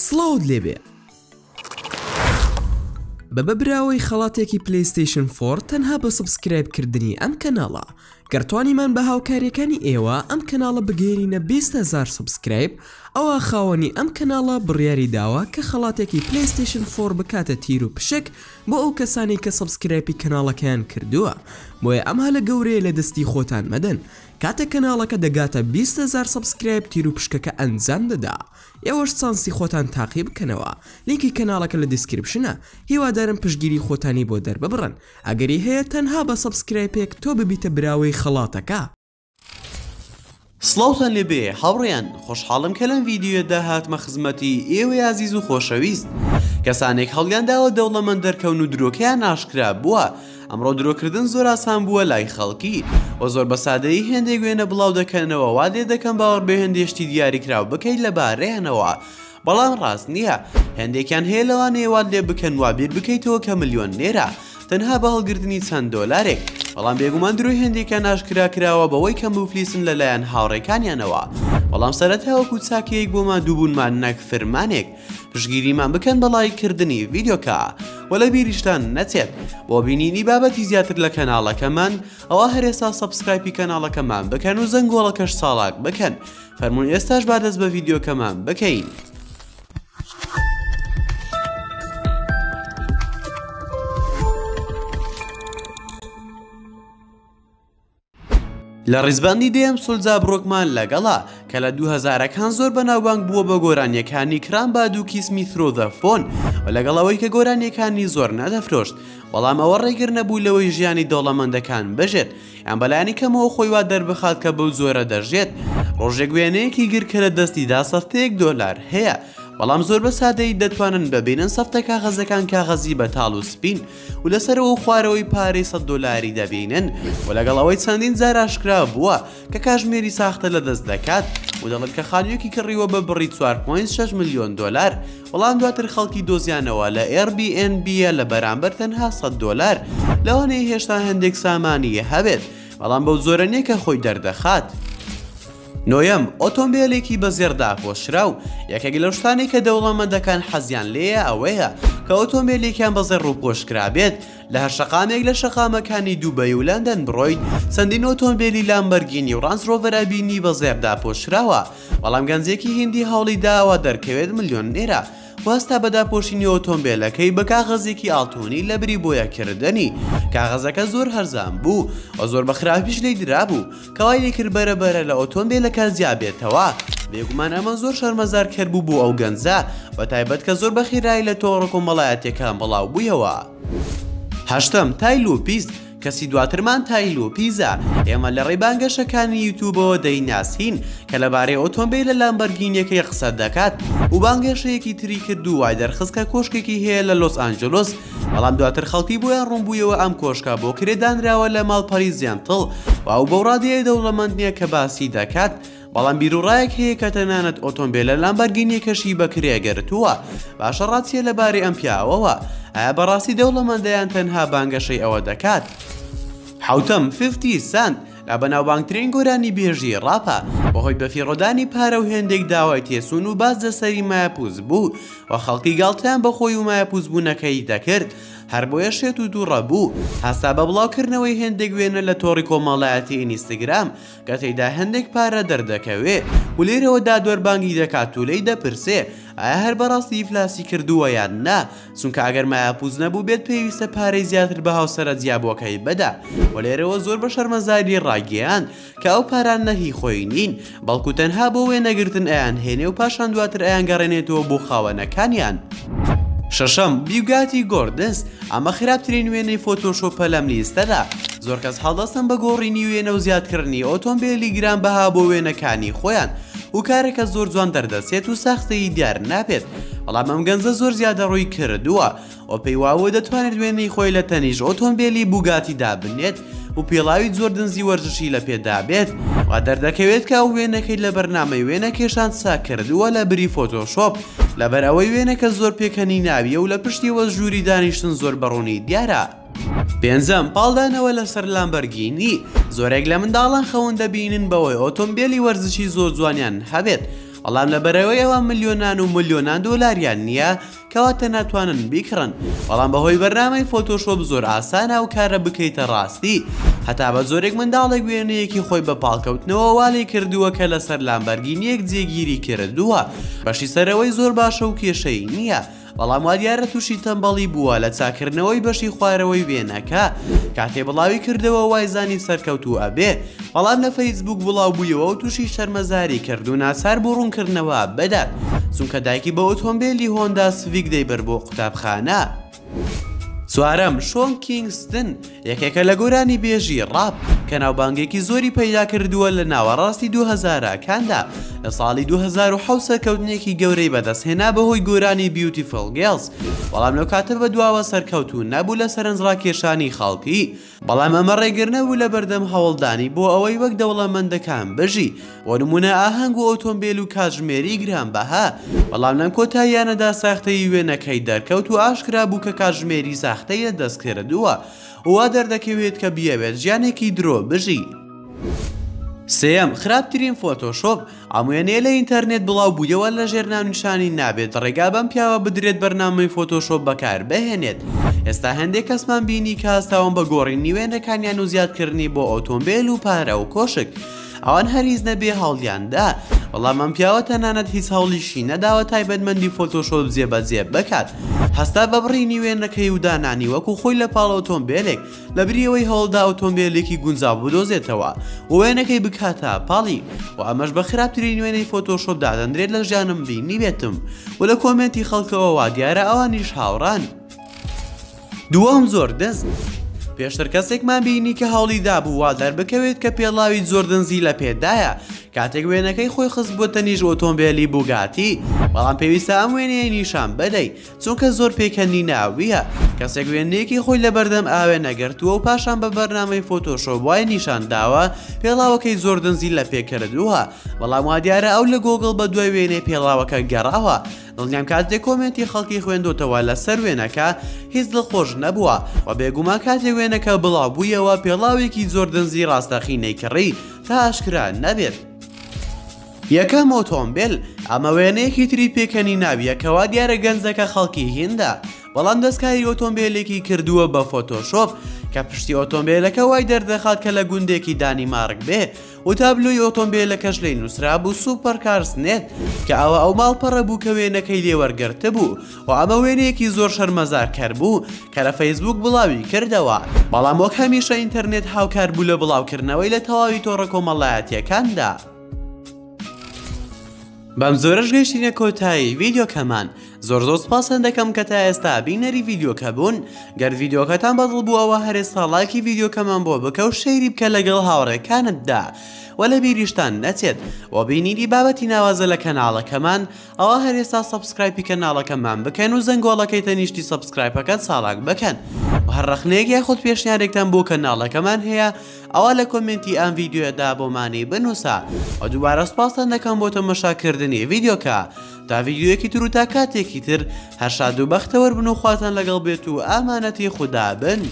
سڵاوت لێبێ بە بەبراوەی خەڵاتێکی پلەیستیشن 4 تەنها بە سبسکرایبکردنی ئەم کەناڵە گەرتوانیمان بە هاوکاریەکانی ئێوە ئەم کەناڵە بگەێنینە 20,000 سبسکرایب ئەوە خاوەنی ئەم کەناڵە بڕیاری داوە کە خەڵاتێکی پلەیستیشن 4 بکاتە تیر و پشک بۆ ئەو کەسانی کە سبسکرایبی کەناڵەکەیان کردووە بۆیە ئەم هەلە گەورەیە لە دەستی خۆتان مەدەن کاتە کەناڵەکە دەگاتە 20,000 سبسکرایب تیر و پشکەکە ئەنجام دەدا ئێوەش چانسی خۆتان تاقی بکەنەوە لینکی کەناڵەکە لە دیسکریپشنە هیوادارم پشگیری خۆتانی بۆ دەرببڕن ئەگەری هەیە تەنها بە سبسکرایبێک تۆ ببیتە براوەی خەڵاتەکە سڵاوتان لێبێ هاوڕێیان خۆشحاڵم کە لەم ڤیدیۆدا هاتمە خزمەتی ئێوەی عزیز و خۆشەویست کەسانێک هەڵیانداوە دەوڵەمەند دەرکەون و درۆکەیان ئاشکرا بووە ئەمڕۆ درۆکردن زۆر ئاسان بووە لای خەڵکی و زۆر بە سادەیی هێندێک وێنە بڵاو دەکەنەوە وا لێ دەکەم باوەڕ بە هێندێشتی دیاریکراو بکەیت لەبارەیانەوە بەڵام ڕاست نییە هێندێکیان هەیە لەوانەیە وا لێ بکەن وا بیر بکەیتەوە کە ملیۆنێرە تەنها بە هەڵگرتنی چەند دۆلارێک بەڵام بێگومان درۆی هێندێکیان ئاشکرا کراوە بەوەی کە مفلیسن لەلایەن هاوڕێکانیانەوە بەڵام سەرەتا وەکو چاکەیەک بۆمان دووبوونمان نەک فرمانێک پشگیریمان بکەن بەڵایکردنی ڤیدیۆکە و لە بیریشتان نەچێت بۆ بینینی بابەتی زیاتر لە کەناڵەکەمان ئەوە هەرێستا سبسکرایبی کەناڵەکەمان بکەن و زەنگۆڵەکەش ساڵاک بکەن فەرموون ئێستاش با دەست بە ڤیدیۆکەمان بکەین لە ڕیزباندی دێم سولجا بڕۆکمان لەگەڵا کە لە 2000ەکان زۆر بەناوبانگ بووە بە گۆرانیەکانی کران بادووکی سمیثرۆ دەفۆن و لەگەڵەوەی کە گۆرانیەکانی زۆر نەدەفرۆشت بەڵام ئەوە ڕێگر نەبوو لەوەی ژیانی دەوڵەمەندەکان بژێت یان بەلایانی کەمەوە خۆی وا دەربخات کە بەو زۆرە دەژێت ڕۆژێک وێنەیەکی گر کە لە دەستیدا سەفتەیەک دۆلار هەیە بەڵام زۆر بە سادەی دەتوانن ببینن سەفتە کاغەزەکان کاغەزی بەتاڵ و سپین و لەسەرەوە خوارەوەی پارەی 100 دۆلاری دەبینن و لەگەڵەوەی چەندین جار ئاشکرا بووە کە کاژمێری ساختە لە دەست دەکات و دەڵێت کە خانوویەکی کڕیوە بە بڕی 4.6 ملیۆن دۆلار بەڵام دواتر خەڵکی دۆزیانەوە لە Airbnb لە بەرامبەر تەنها 100 دۆلار لەوانەیە هێشتا هەندێک سامانیە هەبێت بەڵام بەو زۆرە نییە کە خۆی دەردەخات نۆیەم ئۆتۆمبیلێکی بە زێردا پۆشراو یەکێک لەو شتانی کە دەوڵەمەندەکان حەزیان لێیە ئەوەیە کە ئۆتۆمبیلێکیان بە زێر ڕووپۆشکرا بێت لە هەر شەقامێک لە شەقامەکانی دووبەی و لەندەن بڕۆیت چەندین ئۆتۆمبیلی لامبەرگینی و ڕانس ڕۆڤەر بینی بە زێردا پۆشراوە بەڵام گەنجێکی هیندی هەوڵی داوە دەرکەوێت ملیۆنێرە واستا بەداپۆشینی ئۆتۆمبیلەکەی بە کاغەزێکی ئاڵتونی لە بری بۆیەکردنی کاغەزەکە زۆر هەرزان بوو و زۆر بە خراپیش لی درابوو کەوای لێکرد بەرەبەرە لە ئۆتۆمبیلەکە زیابێتەوە بێگومان ئەمە زۆر شەرمەزار کرد بوو بۆ ئەو گەنجە بە تایبەت کە زۆر بەخیرایی لە تۆڕە کۆمەڵایەتیەکان بڵاو بوویەوە هەشتم تایل و پیست کەسی دواترمان تایل و پیزە ئێمە لە ڕێبانگەشەکانی یوتیوبەوە دەیناسین کە لەبارەی ئۆتۆمبیل لە لامبەرگینیەکەی قسە دەکات و بانگەشەیەکی تری کرد و وای دەرخست کە کۆشکێکی هەیە لە لۆس ئانجلۆس بەڵام دواتر خەڵکی بۆیان ڕوونبوویەوە ئەم کۆشکە بۆ کرێدانراوە لە ماڵپەڕی زیانتڵ و ئەو بەوڕادیە دەوڵەمەند نییە کە باسی دەکات بەڵام بیرروڕایەک هەیە کە تەنانەت ئۆتۆمبیلە لامبەرگینیەکەشی بەکرێگەرتووە باشە ڕاستیە لەبارەی ئەم پیاوەوە ئایا بەڕاستی دەوڵەمەندەیان تەنها بانگەشەی ئەوە دەکات حوتەم 50 سنت لە بەناوبانگترین گۆرانی بێژی ڕاپە بەهۆی بەفیڕۆدانی پارە و هێندێک داوای تێسون و باز لەسەری مایەپووز بوو و خەڵکی گاڵتیان بەخۆی و مایەپووزبوونەکەی دەکرد هەر بۆیە شێت و دووڕە بوو هەستا بە بڵاوکردنەوەی هێندێک وێنە لە تۆڕی کۆمەڵایەتی ئینستاگرام کە تێیدا هەندێک پارە دەردەکەوێ و لێرەوە دادوەربانگی دەکات و لێی دەپرسێ ئایا هەر بەڕاستی ئیفلاسی کردووە یان نا چونکە ئەگەر مایەپووز نەبوو بێت پێویستە پارەی زیاتر بە هاوسەرە جیابۆکەی بەدا و لێرەوە زۆر بە شەرمەزاری ڕاگەیاند کە ئەو پاران نەهی خۆی نین بەڵکو تەنها بۆ وێنەگرتن ئەیان هێنێ و پاشان دواتر ئەیان گەڕێنێتەوە بۆ خاوەنەکانیان شەشەم بیوگاتی گۆردس ئەمە خراپترین وێنەی فۆتۆشۆپە لەم لیستەدا زۆر کەس هەڵدەستن بە گۆڕینی وێنە و زیادکردنی ئۆتۆمبیلی گرانبەها بۆ وێنەکانی خۆیان و کارێکە زۆر جوان دەردەسێت و ساختەی دیار نابێت بەڵام ئەم گەنجە زۆر زیادە ڕووی کردووە و پێیواوە دەتوانێت وێنەی خۆی لە تەنیژ ئۆتۆمبیلی بوگاتی دابنێت و پێڵاوی زۆر دنزی وەرزشی لە پێدا بێت و دەردەکەوێت کە ئەو وێنەکەی لە بەرنامەی وێنە کێشان سا کردووە لە بری فۆتۆشۆپ لەبەر ئەوەی وێنەکە زۆر پێکەنی ناویە و لە پشتیوە ژووری دانیشتن زۆر بەڕوونی دیارە پێنجەم پاڵدانەوە لەسەر لامبەرگینی زۆرێک لە منداڵان خەون دەبینن بەوەی ئۆتۆمبیلی وەرزشی زۆر جوانیان هەبێت بەڵام لەبەرەوەی ئەوە ملیۆنان و ملیۆنان دۆلاریان نییە کەواتە ناتوانن بیکڕن بەڵام بەهۆی بەرنامەی فۆتۆشۆپ زۆر ئاسانە و کارە بکەیتە ڕاستی هەتا بە زۆرێک منداڵێک وێنەیەکی خۆی بە پاڵکەوتنەوە والی کردووە کە لەسەر لامبەرگینیەک جێگیری کردووە بەشی سەرەوەی زۆر باشە و کێشەی نییە بەڵام وا دیارە تووشی تەمبەڵی بووە لە چاکردنەوەی بەشی خوارەوەی وێنەکە کاتێ بڵاوی کردەوە وایزانی سەرکەوتوو ئەبێ بەڵام لە فەیسبوک بڵاو بوویەوە و تووشی شەرمەزاری کرد و ناچار بۆ ڕوونکردنەوە بدات چونکە دایکی بە ئۆتۆمبیلی هۆندا سڤیک دەیبەر بۆ قوتابخانە. چوارەم شۆن کینگستن یەکێکە لە گۆرانی بێژی ڕاپ کە ناوبانگێکی زۆری پەیدا کردووە لە ناوەڕاستی 2000کاندا لە ساڵی 2007 سەرکەوتنێکی گەورەی بەدەستهێنا بەهۆی گۆرانی بیوتیفڵ گێڵز بەڵام لەو کاتە بەدواوە سەرکەوتون نەبوو لە سەرنجڕاکێشانی خەڵکی بەڵام ئەمە ڕێگر نەبوو لە بەردەم هەوڵدانی بۆ ئەوەی وەک دەوڵەمەندەکان بژی بۆ نمونە ئاهەنگ و ئۆتۆمبیل و کاتژمێری گرانبەها بەڵام لەم کۆتاییانەدا ساختەی وێنەکەی دەرکەوت و ئاشکرا بوو کە کاتژمێری ساختەیە دەستکردووە وا دەردەکەوێت کە بیەوێت ژیانێکی درۆ بژی. سێم خراپترین فۆتۆشۆپ ئەموێنەیە لە ئینتەرنێت بڵاو بوویەوە لە ژێر ناونیشانی نابێت ڕێگا بەم پیاوە بدرێت بەرنامەی فۆتۆشۆپ بەکار بهێنێت ئێستا هەندێک کەسمان بینی کە هەستاون بە گۆڕینی وێنەکانیان و زیادکردنی بۆ ئۆتۆمبیل و پارە و کۆشک ئەوان هەریز نەبێ هەڵیاندا بەڵام ئەم پیاوە تەنانەت هیچ هەوڵیشی نەداوە تایبەتمەندی فۆتۆشۆپ جێبەجێ بکات هەستا بە بڕینی وێنەکەی و دانانی وەکو خۆی لە پاڵ ئۆتۆمبیلێک لە بریەوەی هەوڵدا ئۆتۆمبیلێکی گونجاو بدۆزێتەوە و وێنەکەی بکاتە پاڵی و ئەمەش بە خراپترین وێنەی فۆتۆشۆپدا دەندرێت لە ژیانم بینی بێتم و لە کۆمنتی خەڵکەوە وا دیارە ئەوانیش هاوڕان. دووەم زۆر دەست پێشتر کەسێکمان بینی کە هەوڵی دابوو وا دەربکەوێت کە پێڵاوی جۆردنزی لە پێدایە کاتێک وێنەکەی خۆی خست بۆ تەنیژ ئۆتۆمبیلی بوگاتی بەڵام پێویستە ئەم وێنەیە نیشان بدەیت چونکە زۆر پێکەنی ناویە کەسێک وێنەیەکی خۆی لە بەردەم ئاوێ نەگرتووە و پاشان بە بەرنامەی فۆتۆشۆپ وای نیشان داوە پێڵاوەکەی زۆردنزی لە پێکردووە بەڵام وا دیارە ئەو لە گۆگڵ بە دوای وێنەی پێڵاوەکە گەڕاوە دڵنیام کاتێک کۆمنتی خەڵکی خوێندوتەوە لەسەر وێنەکە هیچ دڵخۆش نەبووە و بێگومان کاتێک وێنەکە بڵاو بوویەوە پێڵاوێکی زۆردنزی ڕاستەخینەی کڕی تا ئاشکرا نەبێت. یەکەم ئۆتۆمبیل ئەمە وێنەیەکی تری پێکەنی ناویە کەوا دیارە گەنجەکە خەڵکی هیندا بەڵام دەستکاری ئۆتۆمبیلێکی کردووە بە فۆتۆشۆپ کە پشتی ئۆتۆمبیلەکە وای دەردەخات کە لە گوندێکی دانیمارک بێ و تابلۆی ئۆتۆمبیلەکەش لێی نووسرا بوو سوپەر کارسنێت کە ئەوە ئەو ماڵپەڕە بوو کە وێنەکەی لێوەرگرتە بوو و ئەمە وێنەیەکی زۆر شەرمەزار کرد بوو کە لە فەیسبوک بڵاوی کردەوە بەڵام وەک هەمیشە ئینتەرنێت هاوکار بوو لە بڵاوکردنەوەی لە تەواوی تۆڕە کۆمەڵایەتیەکاندا. بەم زۆرش گەیشتینە کۆتایی ڤیدیۆکەمان زۆر سپاسان دەکەم کە تا ئێستا بینەری ڤیدیۆکە بوون گەر ڤیدیۆکەتان بەدڵ بووەوە هەرێستا لایکی ڤیدیۆکەمان بۆ بکە و شەیری بکە لەگەڵ هاوڕێکانتدا و لە بیریشتان نەچێت و بینیری بابەتی ناوازە لە کەناڵەکەمان ئەوە هەرێستا سەبسکرایبی کەناڵەکەمان بکەن و زەنگۆڵەکەی تەنیشتی سەبسکرایبەکەت ساڵاک بکەن و هەر ڕەخنەیەک یاخود پێشنیارێکتان بۆ کەناڵەکەمان هەیە ئەوە لە کۆمنتی ئەم ڤیدیۆدا بۆمانی بنووسە و دووبارە سپاسان دەکەم بۆ تەماشاکردنی ڤیدیۆکە تا ڤیدیۆیەکی تر و تا کاتێکی تر هەر شاد و بەختەوەر بن و خواتان لەگەڵ بێت و ئامانەتی خودا بن.